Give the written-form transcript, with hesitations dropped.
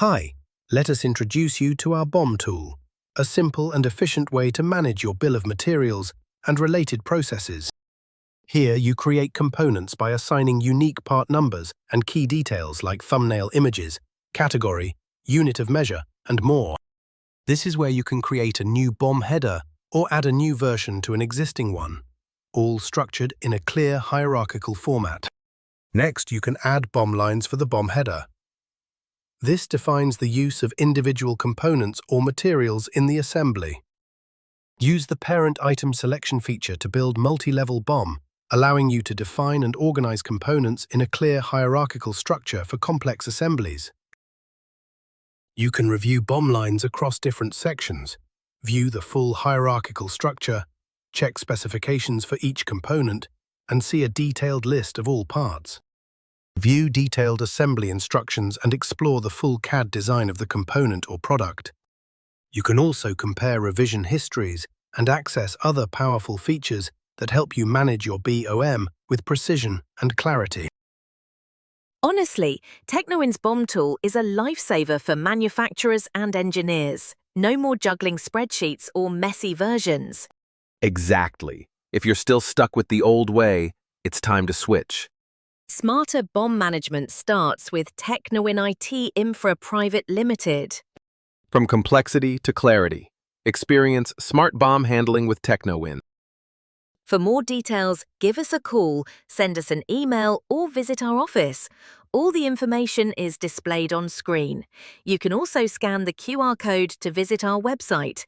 Hi, let us introduce you to our BOM tool, a simple and efficient way to manage your bill of materials and related processes. Here you create components by assigning unique part numbers and key details like thumbnail images, category, unit of measure, and more. This is where you can create a new BOM header or add a new version to an existing one, all structured in a clear hierarchical format. Next, you can add BOM lines for the BOM header. This defines the use of individual components or materials in the assembly. Use the parent item selection feature to build multi-level BOM, allowing you to define and organize components in a clear hierarchical structure for complex assemblies. You can review BOM lines across different sections, view the full hierarchical structure, check specifications for each component, and see a detailed list of all parts. View detailed assembly instructions and explore the full CAD design of the component or product. You can also compare revision histories and access other powerful features that help you manage your BOM with precision and clarity. Honestly, Technowin's BOM tool is a lifesaver for manufacturers and engineers. No more juggling spreadsheets or messy versions. Exactly. If you're still stuck with the old way, it's time to switch. Smarter BOM management starts with Technowin IT Infra Pvt. From complexity to clarity, experience smart BOM handling with Technowin. For more details, give us a call, send us an email, or visit our office. All the information is displayed on screen. You can also scan the QR code to visit our website.